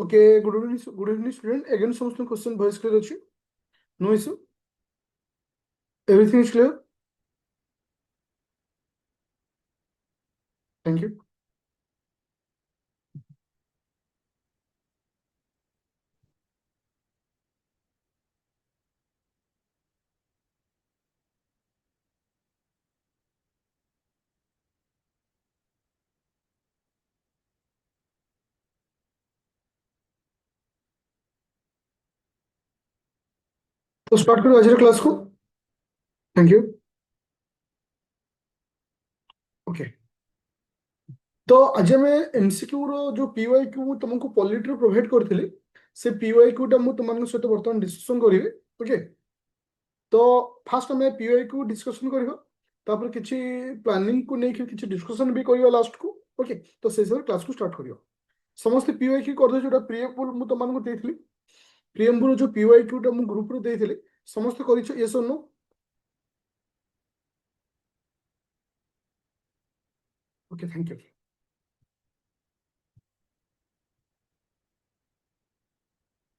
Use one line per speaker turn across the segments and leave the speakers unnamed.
Okay, good evening, student. Again, some question voice clear ଅଛି. No issue. Everything is clear. Thank you. तो start करो आज के class को. Thank you. Okay. तो आज मैं एमसीक्यू रो जो पीवाईक्यू तुमको पॉलिटी प्रोवाइड करथिली से पीवाईक्यू टा मु तुमन सहित वर्तमान डिस्कशन करिवे. ओके. तो फास्ट हमें पीवाईक्यू डिस्कशन करबो. तापर किछि प्लानिंग को नै किछि डिस्कशन भी करियो लास्ट को. ओके. तो से सब क्लास को स्टार्ट करियो. समस्त पीवाईक्यू कर दे जोटा प्रीएम्बल मु तुमन को देथिली. प्रीएम्बल जो पीवाईक्यू टा मु ग्रुप रो देथिली समस्त करिছো यस और नो. Okay, thank you.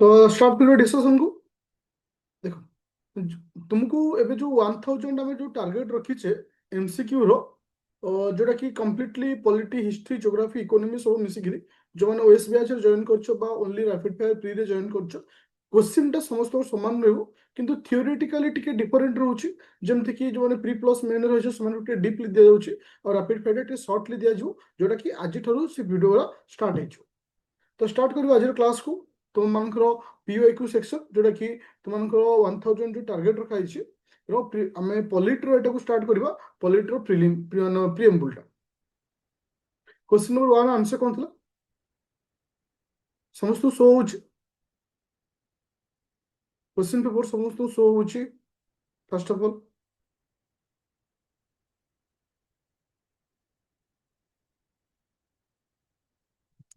तो स्टार्ट करियो डिस्कशन को. देखो तुमको एबे जो 1000 आमे जो टारगेट रखिछे एमसीक्यू रो जोटा कि completely polity history geography economy सब मिसिकिरी जो माने ओएस बैच रे जॉइन करछो बा ओनली रैपिड फायर प्री रे जॉइन करछो क्वेश्चन टा समस्त समान रहबो किंतु थियोरेटिकली टिके डिफरेंट रहउची जेमते कि जो माने प्री प्लस मेन रहछो समान टिके डीपली दिया जाउची और रैपिड फायर टिके शॉर्टली दिया जो जोटा कि आज ठरो से वीडियो वाला स्टार्ट हेचो. तो स्टार्ट करियो आज क्लास को. तुम मानकर पीओक्यू सेक्शन जोटा कि तुम मानकर 1000 जो टारगेट रखा है रो आमे पॉलिटी रो एटा को स्टार्ट करबा. पॉलिटी रो प्रीएम्बल टा क्वेश्चन नंबर 1 आंसर कोन थला समस्त शो होची. क्वेश्चन पेपर समस्त शो होची. First of all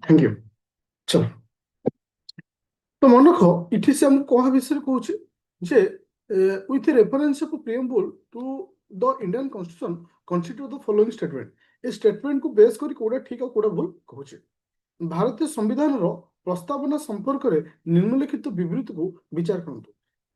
thank you. चलो तो मन रख इठी से हम कहा विषय कहूँ जे with reference to preamble to the Indian Constitution constitute the following statement. A statement को बेस करी कोडा ठीक आ कोडा भूल कहूचे. भारतीय संविधान रो प्रस्तावना संपर्क रे निम्नलिखित विवृत को विचार करंतु.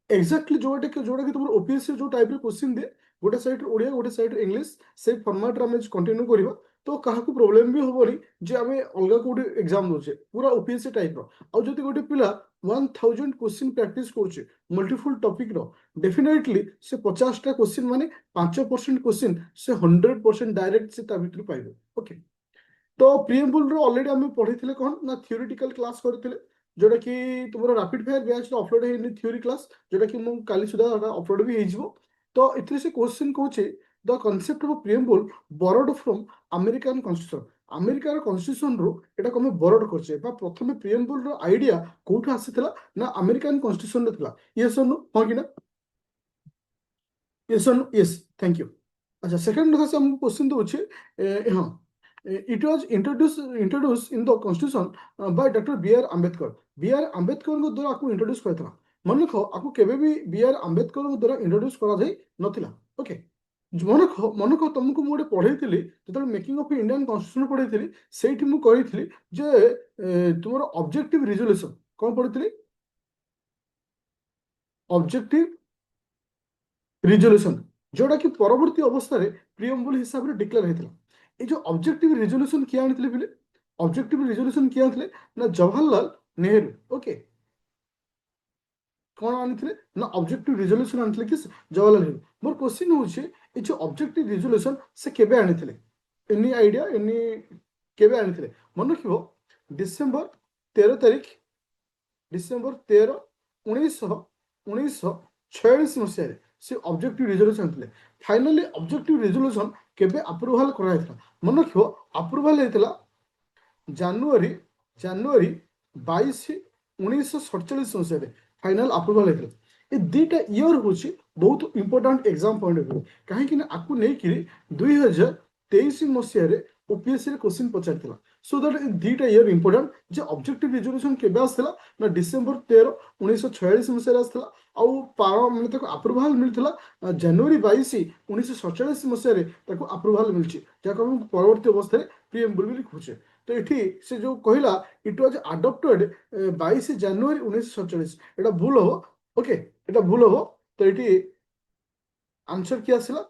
एक्जाक्टली जोटा कि तुम ओपीएससी जो टाइप रे क्वेश्चन दे गोटे साइड ओडिया गोटे साइड इंग्लिश से फॉर्मेट रे हम कंटिन्यू करबा तो काहा को प्रॉब्लम भी होबनी जे हमें अलगा कोडी एग्जाम दोचे पूरा ओपीएससी टाइप रो. आ जति गोटे पिला 1000 क्वेश्चन प्रैक्टिस करछे मल्टीपल टॉपिक रो डेफिनेटली से 50 टा क्वेश्चन माने 5% क्वेश्चन से 100% डायरेक्ट से ता भीतर पाइबो. ओके. तो प्रीएम्बल रो ऑलरेडी हम पढिथिले कोन ना थियोरेटिकल क्लास करथिले जोटा कि तुमरो रैपिड फायर बैच रो अपलोड हेनी थ्योरी क्लास जोटा कि मु काली सुधा अपलोड भी हेजिवो. तो इतरे से क्वेश्चन कहूचे the concept of preamble borrowed from American constitution. America रो कॉन्स्टिट्यूशन रो एटा कमे बोरोड करछे बा प्रथमे प्रीएम्बल रो आईडिया कोठा आसीतला ना अमेरिकन कॉन्स्टिट्यूशन रे थिला. यस और नो हो कि ना. यस और नो. Yes thank you. अच्छा सेकंड କଥା से हम क्वेश्चन दोछे. हां it was introduced in the constitution by Dr. B.R. Ambedkar. B.R. Ambedkar को द्वारा आपको इंट्रोड्यूस करथला. मन रखो आपको केबे भी B.R. Ambedkar को द्वारा इंट्रोड्यूस करा जाई नथिला. ओके. मन रखो तुमको मु पढ़ेइथिली जेतल मेकिंग ऑफ इंडियन कॉन्स्टिट्यूशन पढ़ेइथिली सेठी मु कहिथिली जे तुमरो ऑब्जेक्टिव रिजोल्यूशन कोन पढ़ेइथिली ऑब्जेक्टिव रिजोल्यूशन जोटा कि परवर्ती अवस्था रे प्रीएम्बल हिसाब रे डिक्लेयर हेतिला. ये जो ऑब्जेक्टिव रिजोल्यूशन किया आनिथिले बिले ऑब्जेक्टिव रिजोल्यूशन किया आनिथिले ना जवाहरलाल नेहरू. ओके. कौन आनिथिले ना ऑब्जेक्टिव रिजोल्यूशन आनिथिले कि जवाहरलाल नेहरू. मोर क्वेश्चन होचे ए जो ऑब्जेक्टिव रिजोल्यूशन से केबे आनिथिले एनी आईडिया एनी केबे आनिथिले. मन रखिबो डिसेंबर 13 तारिख डिसेंबर 13 1946 मसिया से ऑब्जेक्टिव रिजोल्यूशन आनिथिले. फाइनली ऑब्जेक्टिव रिजोल्यूशन केबे अप्रूवल करा हेतला. मन रखिबो अप्रूवल हेतला जनवरी 22 1947 मसिया फाइनल अप्रूवल हेतला. ए दीटा ईयर होची बहुत important exam point of view काहे कि ना आकु नै कि 2023 मसिया रे ओपीएससी रे क्वेश्चन पचारथिला. सो दैट दीटा ईयर इंपोर्टेंट जे ऑब्जेक्टिव रिजोल्यूशन केबे आसथिला ना डिसेंबर 13 1946 मसिया रे आसथिला. आउ पावर मतलब तक अप्रूवल मिलथिला जनवरी 22 1947 मसिया रे तक अप्रूवल मिलची जाको हम परवर्ती अवस्था रे प्रीएम्बल भी लिखुचे. तो ये से जो कहला इट वाज अडॉप्टेड 22 जनवरी 1947 এটা ভুল হবো ওকে এটা ভুল হবো তো এটি আনসার কি আসলা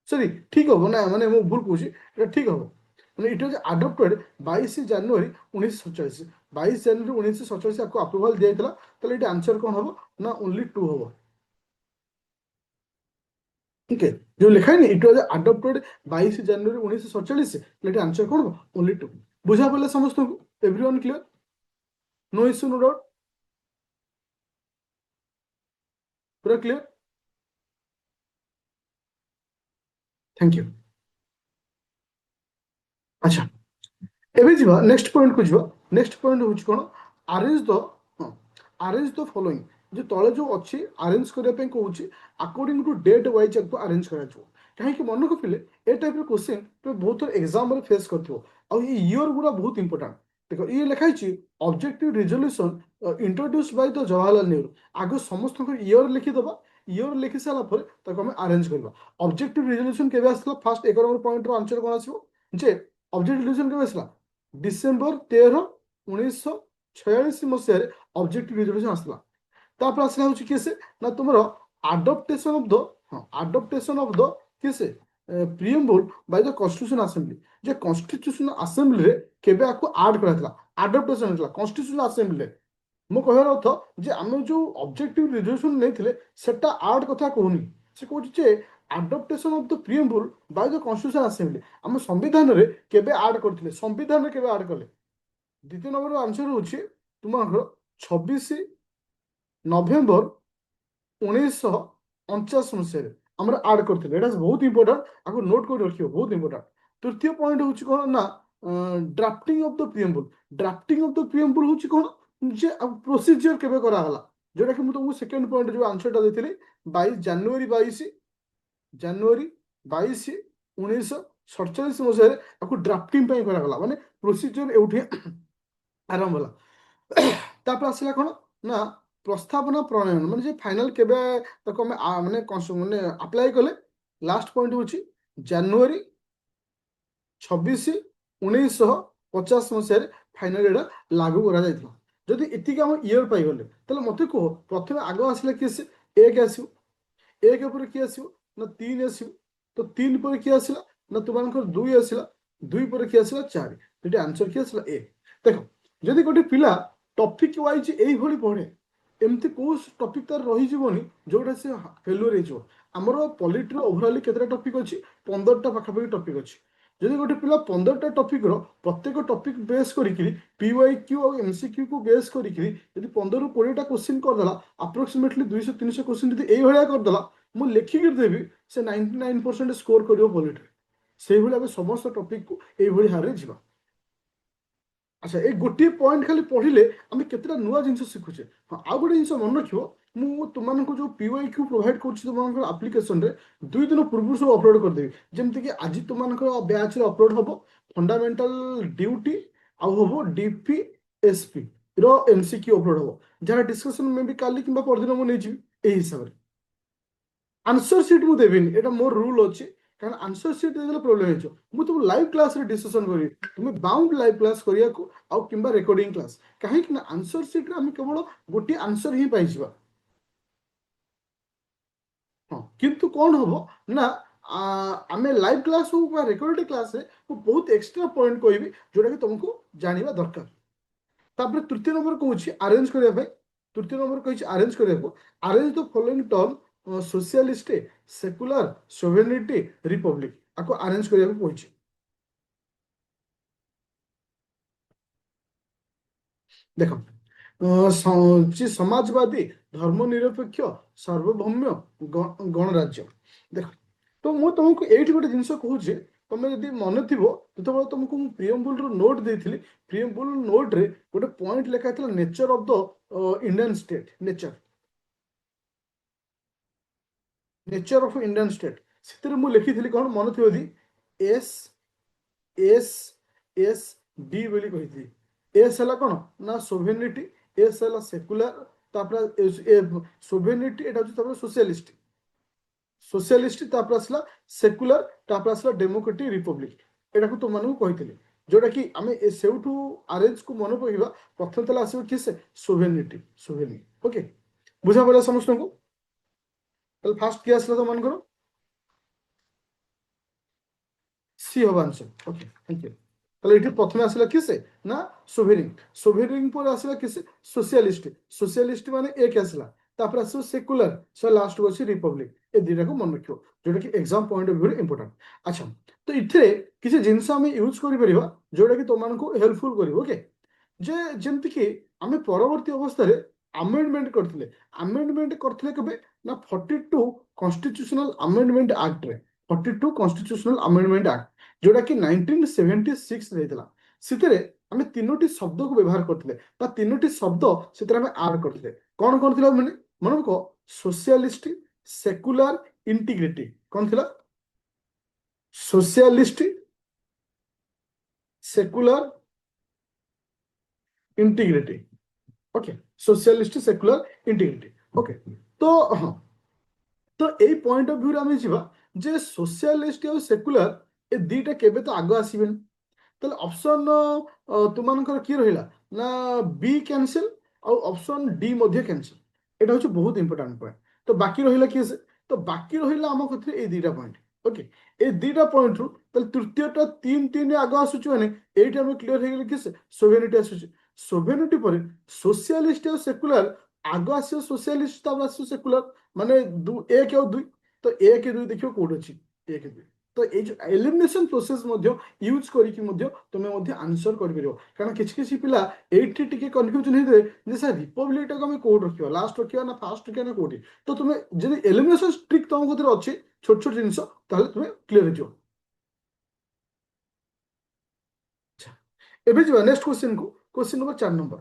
সরি ঠিক হবো না মানে মু ভুল কହୁছি এটা ঠিক হবো মানে ইট ওয়াজ আডপ্টেড 22 জানুয়ারি 1947 22 জানুয়ারি 1947 आपको अप्रूवल दिया था তাহলে এটা आंसर কোন হবো না ओनली 2 হবো ओके जो लिखा है ना इट वाज अडॉप्टेड 22 जनवरी 1947 তাহলে এটা आंसर কোন হবো ओनली 2 বুঝা পড়লে সমস্ত everyone clear no issue no doubt पूरा क्लियर थैंक यू अच्छा एबे जीवा नेक्स्ट पॉइंट को जीवा नेक्स्ट पॉइंट होची कोन arrange the arrange the following जो तले जो अच्छी अरेंज करने पे कहूँ अकॉर्डिंग टू डेट वाइज आपको अरेंज करा कहीं मन को फिले ए टाइप क्वेश्चन तो बहुत एग्जाम फेस कर ईयर गुड़ा बहुत इंपोर्टाट देखो ये लिखाई objective resolution introduce by the Jawaharlal Nehru आगे समस्त ईयर लिखिदबा ईयर लिखि सारा पर आम अरेंज करवा ऑब्जेक्टिव रिजोल्यूशन केबे आसला फर्स्ट 1 नंबर पॉइंट रो आंसर कोन आसीबो जे ऑब्जेक्टिव रिजोल्यूशन केबे आसला डिसेंबर 13 1946 मसीह ऑब्जेक्टिव रिजोल्यूशन आसला तापर आसला होची केसे ना तुमरो अडॉप्टेशन ऑफ द केसे preamble by the constitution assembly J constitution assembly रे केबे आको ऐड कराथला अडॉप्टेशन होतला कॉन्स्टिट्यूशन असेंबली रे मो कहर अर्थ जे आमे जो ऑब्जेक्टिव रिजोल्यूशन नेथिले सेटा ऐड कथा कहूनी से कहूची जे adoption of the preamble by the constitution assembly हम संविधान रे केबे ऐड करथिले संविधान रे केबे ऐड करले द्वितीय नंबर आंसर होची तुमरो 26 नवेम्बर 1949 मसीह आम आड करते बहुत इंपोर्टाट आपको नोट कर रखिए बहुत इंपोर्टाट तृतीय पॉइंट हूँ कौन ना drafting of the preamble drafting of the preamble हूँ कौन जे प्रोसीजर केबे कराला जोटा कि तुमको सेकंड पॉइंट जो आंसरटा देती 22 जनवरी 22 मसीह आपको ड्राफ्टिंग कराला माने प्रोसीजर एउठी आरंभ होला तापर आसला कौन ना प्रस्तावना प्रणयन माने फाइनल केबे ताको माने माने अप्लाई कले लास्ट पॉइंट होची जनवरी 26 1950 मसीह फाइनल एडा लागू करा जायथला जदि इतिक हम ईयर पाई गले तले मते को प्रथमे आगो आसले कि एक आसियो एक पर कि आसियो ना 3 आसियो तो 3 पर कि आसिला ना तुमानकर 2 आसिला 2 पर कि आसिला 4 तो आंसर कि आसिला ए देखो जदि गोटे पिला टॉपिक वाइज एई भली पढे एमती कौ टॉपिक तार रही जीवनी जोटा से फेलुअर होमर पॉलिटी ओभरऑल केतटा टॉपिक अच्छी 15टा पाखापाखि टॉपिक अच्छी जदि गोटे पिला 15टा टॉपिक प्रत्येक टॉपिक बेस करी पीवाईक्यू और एमसीक्यू को बेस करी 15 ରୁ 20टा क्वेश्चन करदेला अप्रोक्सीमेटली 200-300 क्वेश्चन यदि यही भाया करदेला मु लिखिक देवी से 99% स्कोर कर पॉलिटी से भाई समस्त टॉपिक को यही हारे जा अच्छा ये गोटे पॉइंट खाली पढ़ले आम केतटा नुआ जिन शिखुचे हाँ आउ गोटे जिन मन रख मु तुमको जो पीवाईक्यू प्रोवाइड कर आप्लिकेशन रे 2 दिन पूर्व सब अपलोड करदेवी जमती कि आज तुम बैच रे अपलोड हम फंडामेंटल ड्यूटी आउ हम डीपीएसपी रो एमसीक्यू अपलोड हम जहाँ डिस्कशन में भी काली कि परदिन मुझे हिसाब से आंसर सीट मुझे देवी एटा मोर रूल अच्छी कारण आंसर सीट देले प्रॉब्लम हो मु तुम लाइव क्लास रे डिस्कशन करी तुम बाउंड लाइव क्लास करिया को आउ किंबा रिकॉर्डिंग क्लास काहे कि ना आंसर सीट रे हम केवल गोटी आंसर ही पाई जिबा हां किंतु कोन होबो ना आमे लाइव क्लास हो बा रिकॉर्डिंग क्लास रे बहुत एक्स्ट्रा पॉइंट कहबी जोटा कि तुमको जानिबा दरकार तापर तृतीय नंबर कहूछि अरेंज करिया भाई तृतीय नंबर कहछि अरेंज करिया को arrange the following term socialist secular sovereignty republic आपको अरेंज करिया को कहछि देखो समाजवादी धर्मनिरपेक्ष सार्वभौम्य गणराज्य देख तो मु तुमको एठी गोटे जिंस कहूछि तुम यदि मन थी जो तुमको प्रियम्बुल नोट देती प्रियम्बुल नोट रे गोटे पॉइंट लिखा था nature of the Indian state nature of Indian state से लिखी कौन मन थी यदि एस एस एस डी बोली कही एस है कौन ना सोवेरेनिटी एस है सेकुलर सोवेरेनिटी एटा सोशलिस्ट सोशलिस्ट आसला सेकुलर आसला डेमोक्रेटिक रिपब्लिक एटा तुम मानू कही जोटा कि आम सेठू अरेंज को मन पकड़ा प्रथम तला आसो कि से सोभेनिटी सोभेनि ओके बुझा पड़ा समस्त को फास्ट किए आसला तो मन करो सी हवा आंसर ओके थैंक यू তাহলে এটি প্রথমে আসলে কিসে না সোভেরিং সোভেরিং পরে আসলে কিসে সোশিয়ালিস্ট সোশিয়ালিস্ট মানে এক আসলা তারপরে আসবে সেকুলার সো লাস্ট হচ্ছে রিপব্লিক এই দুইটাকে মনে রাখিও যেটা কি exam point of view important আচ্ছা তো এଥିରେ କିଛି ଜିନିଷ ଆମେ ୟୁଜ୍ କରିପାରିବା ଯୋଉଟା କି ତମମାନଙ୍କୁ ହେଲ୍ପଫୁଲ କରିବ ଓକେ ଯେ ଯେମିତିକି ଆମେ ପରବର୍ତ୍ତୀ ଅବସ୍ଥାରେ ଆମେଣ୍ଡମେଣ୍ଟ କରିଥିଲେ କେବେ ନା 42 କନଷ୍ଟିଟ୍ୟୁସନାଲ ଆମେଣ୍ଡମେଣ୍ଟ ଆକ୍ଟରେ 42 କନଷ୍ଟିଟ୍ୟୁସନାଲ ଆମେଣ୍ଡମେଣ୍ଟ ଆକ୍ଟ जोटा कि 1976 ହେଇଥିଲା ସେଥିରେ ଆମେ ତିନୋଟି ଶବ୍ଦକୁ ବ୍ୟବହାର କରିଥିଲେ ବା ତିନୋଟି ଶବ୍ଦ ସେଥିରେ ଆମେ ଆଡ୍ କରିଥିଲେ କଣ କଣ ଥିଲା ମାନେ ମନେ ପକ ସୋସିଆଲିଷ୍ଟ ସେକୁଲାର ଇଣ୍ଟିଗ୍ରିଟି କଣ ଥିଲା socialist secular integrity okay socialist secular integrity okay तो हाँ तो यही पॉइंट ऑफ व्यू आम जा जे सोशलिस्ट और सेक्युलर ए दीटा केबे तो आग आसबेनि তাহলে অপশন তোমার কি রহিলা না বি ক্যান্সেল আর অপশন ডি মধ্যে ক্যান্সেল এটা হচ্ছে বহুত ইম্পর্টান্ট পয়েন্ট তো বাকি রহিলা কি আছে তো বাকি রহিলা আমার ক্ষেত্রে এই দুইটা পয়েন্ট ওকে এই দুইটা পয়েন্ট রু তাহলে তৃতীয়টা তিন তিনে আগ আসুଛି মানে এইটা আমি ক্লিয়ার হয়ে গেল কি সোভেনিটি আসুଛି সোভেনিটি পরে সোশিয়ালিস্ট আর সেকুলার আগ আসিব সোশিয়ালিস্ট তারপর আসিব সেকুলার মানে এক আর দুই তো এক দুই দেখিব কোড ଅଛି এক দুই तो ये जो एलिमिनेशन प्रोसेस यूज करके तुम आंसर कर कारण किसी पिला एटी टिके कन्फ्यूजन होते जे सर रिपब्लिक टाक आम कौट रखा लास्ट रखा ना फास्ट रखा ना कौटी तो तुम जब एलिमिनेशन ट्रिक तुम कथर अच्छी छोट छोट जिन तुम क्लीयर हो नेक्स्ट क्वेश्चन को question number 4 number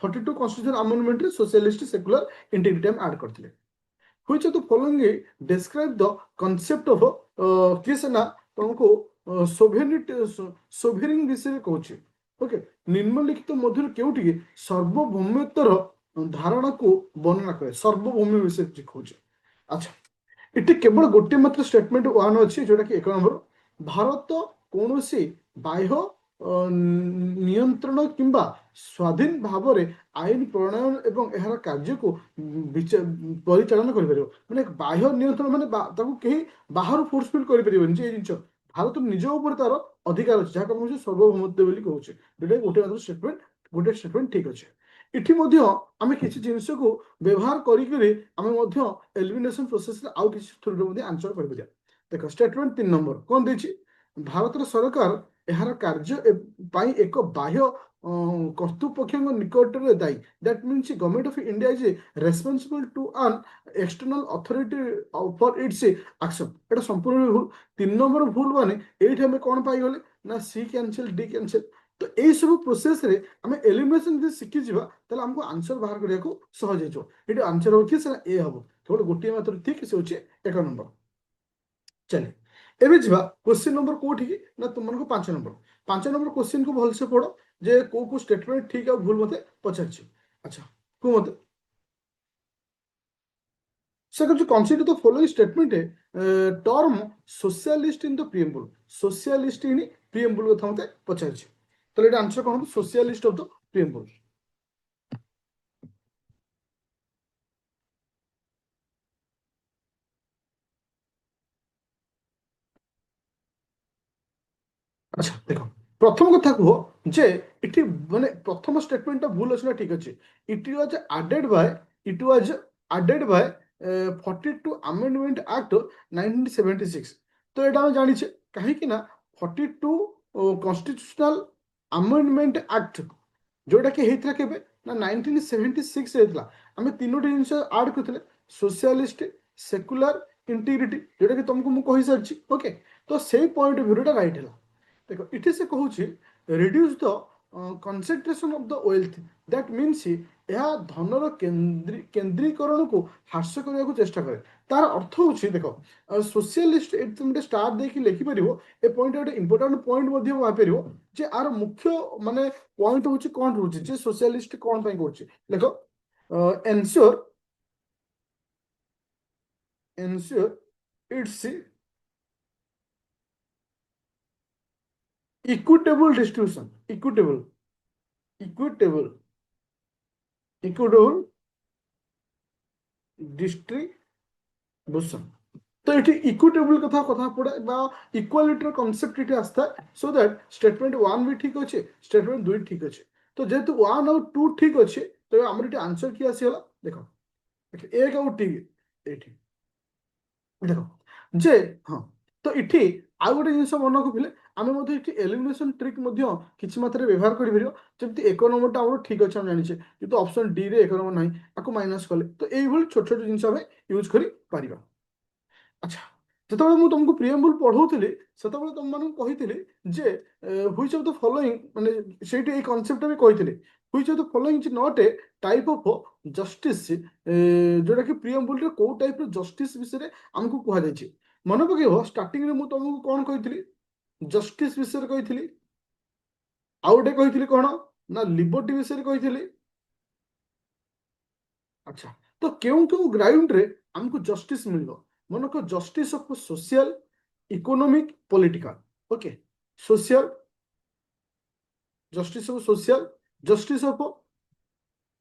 42 constitution amendment socialist secular integrity add करते which of the following describe the concept of किस ना तुमको सोभेरिंग विषय कहूँ ओके निम्नलिखित मध्य केउटी सार्वभौमत्वर धारणा को वर्णना करे सार्वभौम विषय कहूँ अच्छा ये केवल गोटे मात्र स्टेटमेंट वन अच्छी जोटा कि 1 नंबर भारत कौन बाह्य नियंत्रण किंबा स्वाधीन भाव में आईन प्रणयन एवं यार कार्य को परिचालन कर बाह्य नियंत्रण माने कहीं बाहर फोर्सफुल कर जिन भारत निज उपर तार अधिकार अच्छे जहाँ कौन सार्वभौमत्व कहूँ जोटा गोटे मात्र स्टेटमेंट गोटे स्टेटमेंट ठीक अच्छे इठी आम किसी जिनस को व्यवहार करें एलिमिनेशन प्रोसेस आउ किसी थ्रू आंसर कर देख स्टेटमेंट 3 नंबर कौन देछि भारत सरकार यार कार्य एक बाह्य कर्तृपक्ष निकट में दायी that means government of India is responsible to an external authority for its action एटा संपूर्ण भूल 3 नंबर भूल माने एठी हमें कौन पाई गले ना सी कैंसिल डी कैंसिल तो यही सब प्रोसेस रे हमें एलिमिनेशन जे शिखि जिबा तले हमको आंसर बाहर करिया को सहज हेजो एटी आंसर हो कि से ए हबो केवल गोटे मात्र ठीक से होचे 1 नंबर चले एबे जिबा क्वेश्चन नंबर कोठी की ना तुमनको 5 नंबर क्वेश्चन को भल से पढ़ो जे को स्टेटमेंट ठीक आ भूल मते पचारछि अच्छा को मते से जो कंसीडर द फॉलोइंग स्टेटमेंट है term socialist in the preamble socialist in preamble कथा मते पचारछि तो ये आंसर कौन सोशलिस्ट ऑफ द प्रिएम्बल अच्छा देख प्रथम कथा कह जे इटी माने प्रथम स्टेटमेंट भूल अच्छे ठीक अच्छे it was added by it was added by 42 amendment act 1976 तो ये जानी कहीं ना 42 कॉन्स्टिट्यूशनल अमेंडमेंट एक्ट जोटा कि होता केबे ना 1976 होता आम तीनोटी जिन आड करते सोशलिस्ट सेक्युलर इंटीग्रिटी जोटा कि तुमको मुझे कही सारी ओके तो से पॉइंट ऑफ व्यू राइट है देखो इट से कहूँ reduce the concentration of the wealth that means यह धनर केन्द्रीकरण को ह्रास करने को चेष्टा करे तार अर्थ हूँ देख सोशलिस्ट तुम स्टार देखिए लिखिपर ए पॉइंट गोटे इंपोर्टाट पॉइंट भाईपर जे आर मुख्य माने पॉइंट हूँ कौन रोचे जे सोशलिस्ट कौन कर देख ensure ensure it's equitable distribution, equitable distribution। तो ये इक्विटेबल कथा कथा पड़े इक्वालिटी कॉन्सेप्ट ये आसता सो दैट स्टेटमेंट 1 भी ठीक अच्छे स्टेटमेंट 2 ठीक अच्छे। तो जेहेतु 1 और 2 ठीक अच्छे तो आमर ये आंसर किए आसीगला देख 1 और टी ये देख जे हाँ। तो इठी आउ गोटे जिन मन रखिले आम एलिमिनेशन ट्रिक किसी मात्रा व्यवहार कर जमी एक नंबर आम ठीक अच्छे आम जाने कि ऑप्शन डी रे एक नंबर ना आपको माइनस कले तो ये छोट छोट जिन यूज कर अच्छा जो मुझे तुमको प्रियम्बुल पढ़ाऊली से तुम मान कही जे व्हिच ऑफ द फॉलोइंग माने से कॉन्सेप्ट भी कही which of the following is not a type of justice जोटा कि प्रियम्बुल रे को टाइप रो जस्टिस विषय रे हमको कहा जाय मन पकेब स्टार्टिंग रे मु तुमको कौन कही जस्टिस विषय कही आउ गोटे कही कौन ना लिबर्टी विषय कही। अच्छा तो क्यों क्यों ग्राउंड रे हमको जस्टिस मिल मन को justice of social economic political okay social justice of social justice of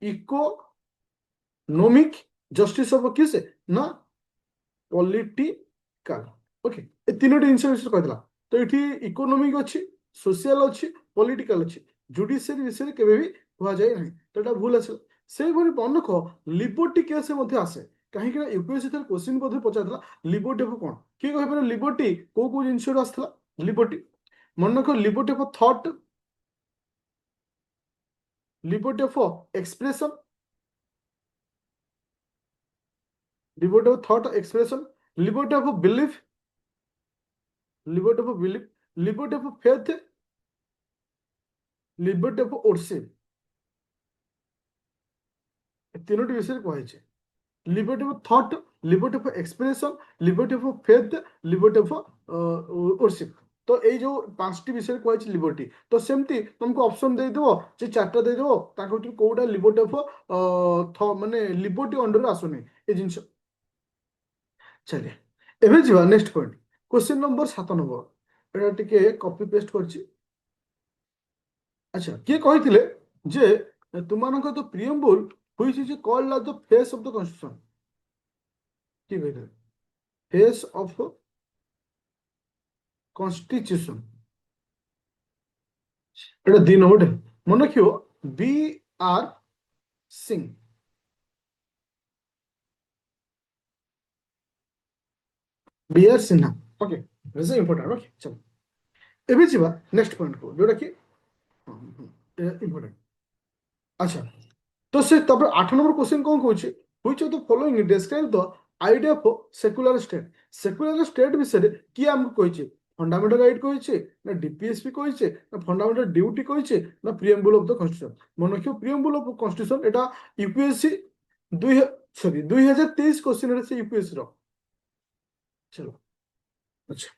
economic justice of किस ना पॉलिटिकल ओके ए तीनोटी जिनस विषय कहला तो ये इकोनॉमिक अच्छी सोशल अच्छी पॉलिटिकल अच्छी जुडिशियरी विषय केबे भी कह जाए ना तो ये भूल आस से मन रख लिबर्टी केस आसे कहीं UPSC question Pachar liberty of कौन किए कह लिबर्टी को जिनस आसला लिबर्टी मन रख liberty of thought liberty of expression liberty of thought expression liberty of belief liberty of faith liberty of worship तीनोटी विषय कहे liberty of thought liberty of expression liberty of faith liberty of worship तो ये जो 5टी विषय कहे liberty तो सेमती तुमको ऑप्शन दे देबो जे 4टा दे देबो ताको कोडा लिबर्टी ऑफ माने लिबर्टी अंडर आसुनी ए जिंस चलिए एबे जीवा next point question number 7 number एटा टिके कॉपी पेस्ट करछि। अच्छा किए कहिथिले जे तुमानक तो preamble which is called as the face of the constitution कि कहिथिले face of constitution Etah the number मन रखियो B R Singh B R Sinha okay this is important okay चलो एबे जीवा नेक्स्ट पॉइंट को जोटा कि इंपोर्टेंट। अच्छा तो से तब 8 नंबर क्वेश्चन कौन कहूँ which of the following describe the idea of secular state विषय किए हमको कही फंडामेंटल राइट कही ना डीपीएसपी कही ना फंडामेंटल ड्यूटी कही ना प्रियम्बुल ऑफ द कॉन्स्टिट्यूशन मन रखियो प्रियम्बुल ऑफ कॉन्स्टिट्यूशन एटा यूपीएससी 2023 क्वेश्चन से यूपीएससी रो चलो। अच्छा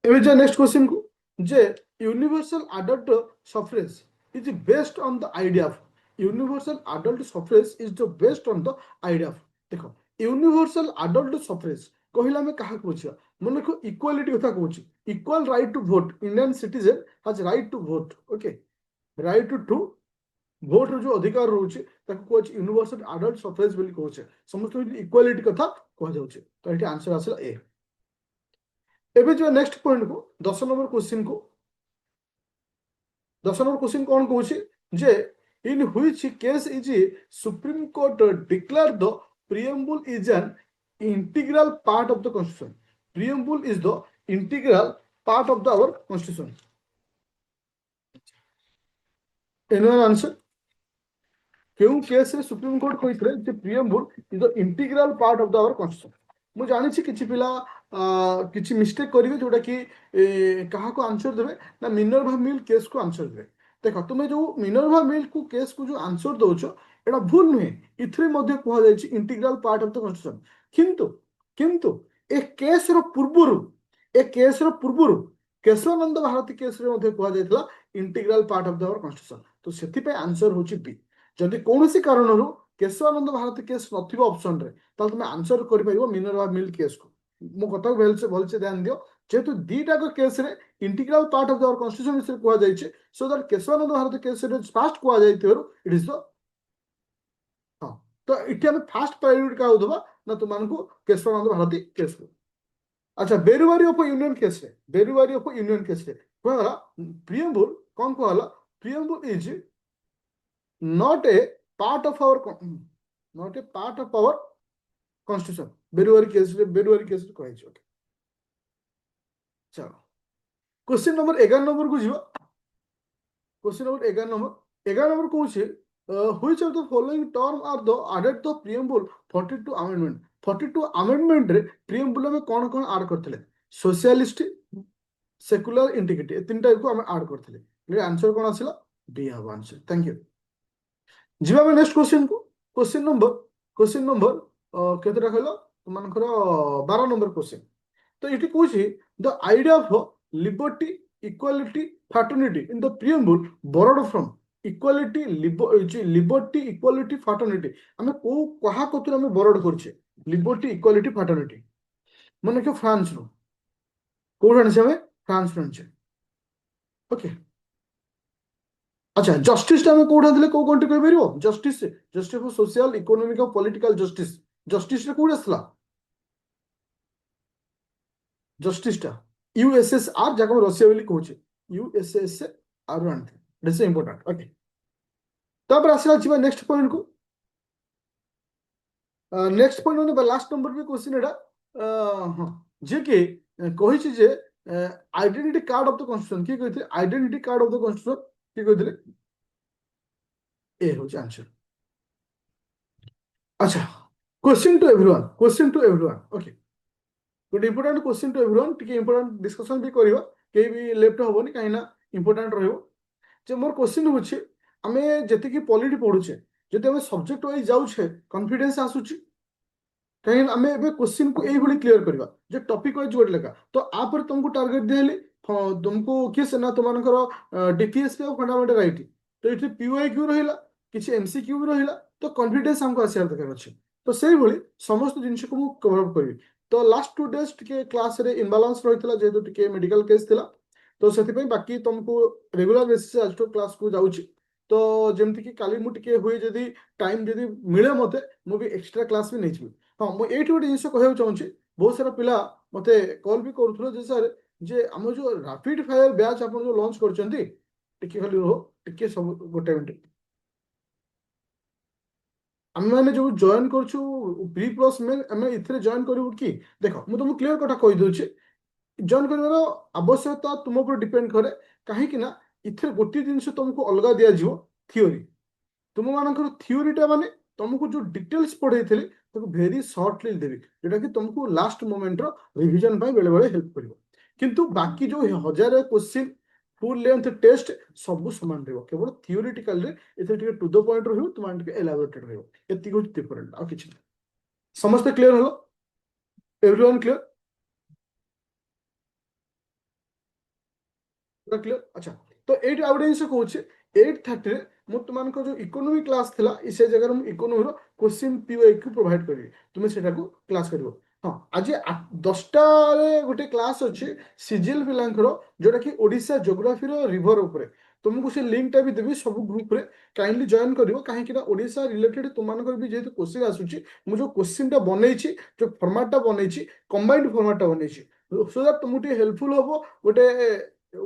एबे जा नेक्स्ट क्वेश्चन को जे universal adult suffrage is based on the idea of universal adult suffrage is the based on the idea of देखो यूनिवर्सल अडल्ट सफरेज कहला में कहा बुझिया मन रखो इक्वालिटी कथा कहूँ equal right to vote Indian citizen has right to vote okay right to vote जो अधिकार रोचे ताको कहै यूनिवर्सल अडल्ट सफरेज बोली कहै समस्त इक्वालिटी कथा कह जाउछे तो एठी आंसर आसला ए। एबे जो नेक्स्ट पॉइंट को 10 नंबर क्वेश्चन को 10 नंबर क्वेश्चन कौन कहूँ जे in which case is supreme court declare the preamble is an integral part of the constitution preamble is the integral part of the our constitution annual answer क्यों case रे supreme court कहितले जे preamble is the integral part of the our constitution मु जानि छी किछि पिला किछि मिस्टेक करिवे जोटा कि कहा को आंसर देबे ना मिनर्भा मिल केस को आंसर देबे देखो तुमे जो मिनर्भा मिल को केस को जो आंसर दोछो एटा भूल नुहे इथरे मध्ये कहा जाय छी integral part of the constitution किंतु किंतु ए केस रो पूर्वरु केशवानंद भारती केस रे मध्ये कहा जायतला integral part of the our constitution तो सेति पे आंसर होची बी जदि कोनोसी कारणरु केशवानंद भारती केस नथिबो ऑप्शन रे ताल तुमे आंसर करि परिबो मिनर्भा मिल केस को मो कथा भलसे ध्यान दियो जेहेतु दीटाक केस रे integral part of our constitution विषय कुआ जाइछे so that Kesavananda Bharati case रे फास्ट कुआ जाइथिबारु इट इज द हाँ तो इठी हम फास्ट प्रायोरिटी का दबा ना तुमको केशवानंद भारती केस को अच्छा बेरुवारी ऑफ यूनियन केस रे बेरुवारी ऑफ यूनियन केस रे कहला प्रियम्बल कौन कहला preamble is not a part of our not a part of our constitution Berubari case कहि छै ओके चलो क्वेश्चन नंबर 11 नंबर को जीवा क्वेश्चन नंबर 11 नंबर कहू छै which of the following term are the added the preamble 42 amendment 42 amendment रे preamble में कौन कौन ऐड करथिले सोशलिस्ट सेकुलर इंटीग्रिटी तीनटा को हम ऐड करथिले ले आंसर कोन आसिला बी हब आंसर थैंक यू जीवा में नेक्स्ट क्वेश्चन को क्वेश्चन नंबर केतेटा कहलो तुमनकर 12 नंबर क्वेश्चन तो इटी कहूछि the idea of liberty equality fraternity in the preamble borrowed from equality liberty equality fraternity हमें को कहा कतुर हमें बोरोड करछे लिबर्टी इक्वालिटी फ्रैटर्निटी माने के फ्रांस रो कोड आनछे हमें फ्रांस रो आनछे ओके अच्छा जस्टिस हमें कोड आदले को कंट्री कहि परिबो जस्टिस फॉर सोशल इकोनॉमिक और पॉलिटिकल जस्टिस रे कोड आसला जस्टिस टा यूएसएसआर जाको रशिया बोली कहूचे यूएसएसआर आनथे दिस इज इंपोर्टेंट ओके तब आसला छिबा नेक्स्ट पॉइंट को नेक्स्ट पॉइंट ने लास्ट नंबर पे क्वेश्चन एटा हां जे के कहि छी जे identity card of the constitution की कहिथे identity card of the constitution की कहिथे ए हो आंसर अच्छा क्वेश्चन टू एवरीवन ओके गोटे इंपोर्टेंट क्वेश्चन टू एवरीवन टिके इंपोर्टेंट डिस्कशन भी करियो के भी लेफ्ट होबनी काइना इंपोर्टेंट रहयो जे मोर क्वेश्चन होछि हमें जति की पॉलिटी पढुछे जति हमें सब्जेक्ट वाइज जाउछे कॉन्फिडेंस आसुछि कहीं हमें एबे क्वेश्चन को एई भली क्लियर करबा जे टॉपिक वाइज जोड लेखा तो आ पर तुमको टारगेट देली तुमको किस ना तुमनकर डीपीएस पे फंडामेंटल आईटी तो इथे पीओआईक्यू रहिला किछि एमसीक्यू भी रहिला तो कॉन्फिडेंस हमको आसियार दरकार अछि तो सेही भली समस्त जिनिस को मु कवर अप करबी तो लास्ट 2 डेज टिके क्लास रे इम्बालांस रहितला जेतो टिके मेडिकल केस थिला तो सेति पे बाकी तुमको रेगुलर बेसिस आज तो क्लास को जाउछि तो जेमति कि काली मु टिके होई जदी टाइम जदी मिले मते मु भी एक्स्ट्रा क्लास भी नेछि हां मु एठी गोटे जिनिस कहउ चाहूछि बहुत सारा पिला मते कॉल भी करूथलो जे सर जे हम जो रैपिड फायर बैच अपन जो लॉन्च करचंती टिके खाली रहो टिके सब गोटे मिनिट आम मैंने जो जॉइन करछु प्री प्लस में हमें इथरे जॉइन करू कि देखो मु तुमको क्लियर कथा कहि दोछि जॉइन करबार आवश्यकता तुम ऊपर डिपेंड करे काहे कि ना इथरे गोटे जिनिस तुमको अलगा दिया जिवो थ्योरी तुम मानकर थ्योरीटा माने तुमको जो डिटेल्स पढ़े थे तो वेरी शॉर्टली देवी जोटा कि तुमको लास्ट मोमेंट रो रिवीजन पाई बेले बेले हेल्प करिवो किंतु बाकी जो हजार क्वेश्चन फुल लेंथ टेस्ट सब समान रहबो केवल थ्योरेटिकल रे एते टिके टू द पॉइंट रहबो तुम टिके एलाबोरेटेड रहबो एति को डिफरेंट आ किछ समस्त क्लियर हलो एवरीवन क्लियर अच्छा तो 8 आउडेंस कहूचे 8:30 रे मु तुमनको जो इकोनॉमी क्लास थिला इसे जगह हम इकोनॉमी रो क्वेश्चन पीओक्यू प्रोवाइड करिवे तुमे सेटा को क्लास करिवो हां आज 10टा रे गोटे क्लास अछि सिजिल पिलांकरो जोटा कि ओडिसा ज्योग्राफी रो रिवर ऊपर तुमको से लिंक टा भी देबी सब ग्रुप रे काइंडली जॉइन करिवो काहे कि ना ओडिसा रिलेटेड तुमनको भी जेतु क्वेश्चन आसुची मु जो क्वेश्चन टा बनैछि जो फॉर्मेट टा बनैछि कंबाइंड फॉर्मेट टा बनैछि सो दैट तुमको हेल्पफुल होबो गोटे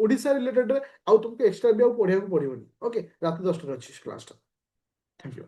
ओडिसा रिलेटेड आउ तुमको एक्स्ट्रा भी आउ पढ़िया को पड़िबनी ओके रात 10 टा अछि क्लास टा थैंक यू